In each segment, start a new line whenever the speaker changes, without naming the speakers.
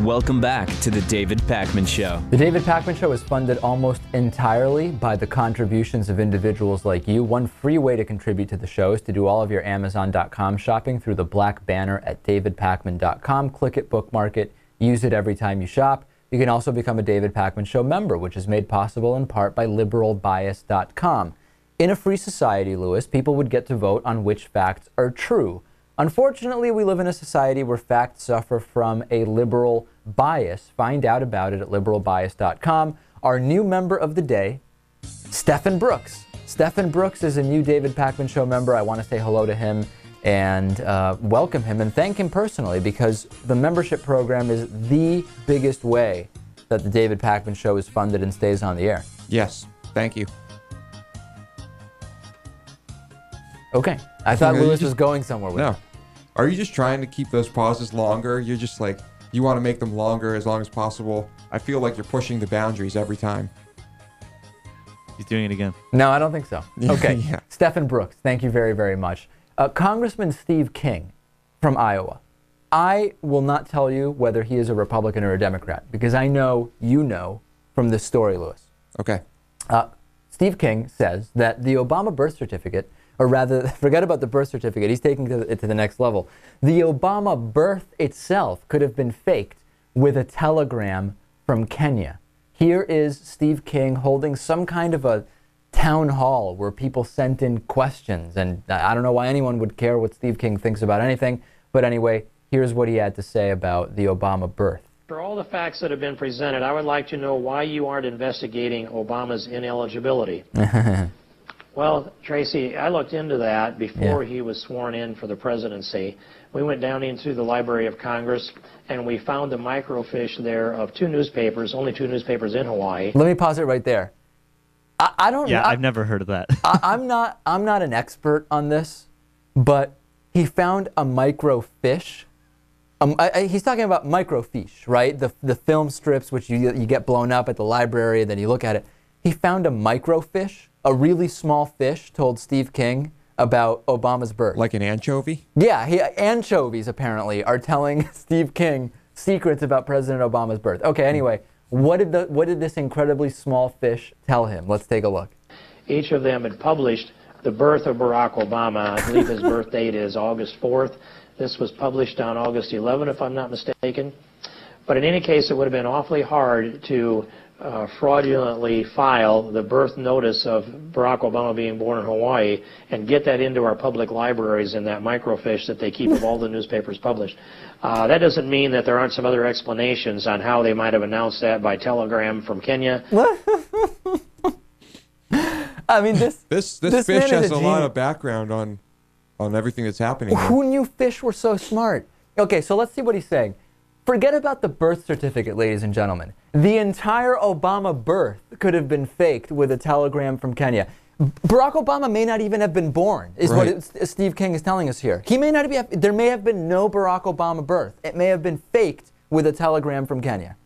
Welcome back to the David Pakman Show.
The David Pakman Show is funded almost entirely by the contributions of individuals like you. One free way to contribute to the show is to do all of your Amazon.com shopping through the black banner at davidpakman.com. Click it, bookmark it, use it every time you shop. You can also become a David Pakman Show member, which is made possible in part by liberalbias.com. In a free society, Lewis, people would get to vote on which facts are true. Unfortunately, we live in a society where facts suffer from a liberal bias. Find out about it at liberalbias.com. Our new member of the day, Stephen Brooks. Stephen Brooks is a new David Pakman Show member. I want to say hello to him and welcome him and thank him personally, because the membership program is the biggest way that the David Pakman Show is funded and stays on the air.
Yes, thank you.
Okay. I thought Lewis was going somewhere with it.
No. Are you just trying to keep those pauses longer? You're just like, you want to make them longer as long as possible. I feel like you're pushing the boundaries every time.
He's doing it again.
No, I don't think so. Okay.
Yeah.
Stephen Brooks, thank you very, very much. Congressman Steve King from Iowa. I will not tell you whether he is a Republican or a Democrat, because I know you know from this story, Lewis.
Okay.
Steve King says that the Obama birth certificate, or rather, forget about the birth certificate, he's taking it to the next level. The Obama birth itself could have been faked with a telegram from Kenya. Here is Steve King holding some kind of a town hall where people sent in questions, and I don't know why anyone would care what Steve King thinks about anything, but anyway, here's what he had to say about the Obama birth.
For all the facts that have been presented, I would like to know why you aren't investigating Obama's ineligibility. Well, Tracy, I looked into that before he was sworn in for the presidency. We went down into the Library of Congress, and we found a microfiche there of two newspapers, only two newspapers in Hawaii.
Let me pause it right there. I don't.
Yeah, I've never heard of that.
I'm not an expert on this, but he found a microfiche. He's talking about microfiche, right? The film strips which you get blown up at the library, and then you look at it. He found a microfiche. A really small fish told Steve King about Obama's birth.
Like an anchovy?
Yeah, anchovies apparently are telling Steve King secrets about President Obama's birth. Okay, anyway, what did this incredibly small fish tell him? Let's take a look.
Each of them had published the birth of Barack Obama. I believe his birth date is August 4th. This was published on August 11th, if I'm not mistaken. But in any case, it would have been awfully hard to fraudulently file the birth notice of Barack Obama being born in Hawaii and get that into our public libraries in that microfiche that they keep of all the newspapers published. That doesn't mean that there aren't some other explanations on how they might have announced that by telegram from Kenya.
I mean, this
fish has a lot of background on everything that's happening.
Who knew fish were so smart? Okay, so let's see what he's saying. Forget about the birth certificate, ladies and gentlemen. The entire Obama birth could have been faked with a telegram from Kenya. Barack Obama may not even have been born, is what Steve King is telling us here. He may not be. There may have been no Barack Obama birth. It may have been faked with a telegram from Kenya.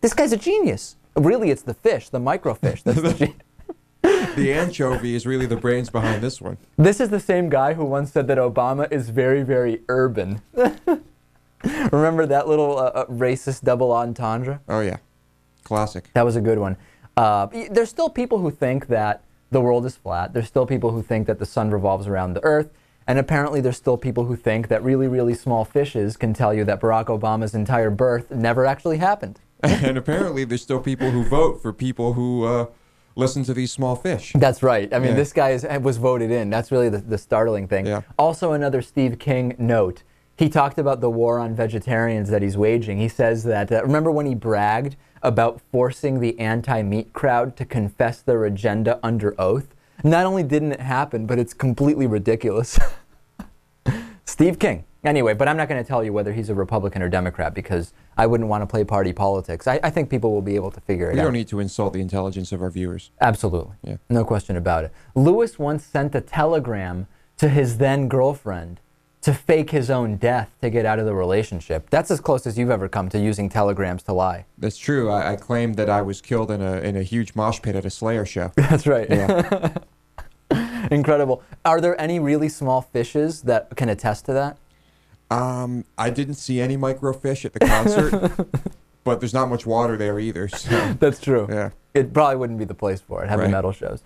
This guy's a genius. Really, it's the fish, the microfiche. That's the genius.
The anchovy is really the brains behind this one.
This is the same guy who once said that Obama is very, very urban. Remember that little racist double entendre?
Oh, yeah. Classic.
That was a good one. There's still people who think that the world is flat. There's still people who think that the sun revolves around the earth. And apparently there's still people who think that really, really small fishes can tell you that Barack Obama's entire birth never actually happened.
And apparently there's still people who vote for people who listen to these small fish.
That's right. I mean, this guy was voted in. That's really the startling thing.
Yeah.
Also, another Steve King note. He talked about the war on vegetarians that he's waging. He says that, remember when he bragged about forcing the anti-meat crowd to confess their agenda under oath? Not only didn't it happen, but it's completely ridiculous. Steve King. Anyway, but I'm not going to tell you whether he's a Republican or Democrat because I wouldn't want to play party politics. I think people will be able to figure it out.
We don't need to insult the intelligence of our viewers.
Absolutely. Yeah. No question about it. Lewis once sent a telegram to his then girlfriend to fake his own death to get out of the relationship. That's as close as you've ever come to using telegrams to lie.
That's true. I claimed that I was killed in a huge mosh pit at a Slayer show.
That's right.
Yeah.
Incredible. Are there any really small fishes that can attest to that?
I didn't see any microfish at the concert, but there's not much water there either. So
That's true.
yeah.
It probably wouldn't be the place for it, heavy
Right.
metal shows.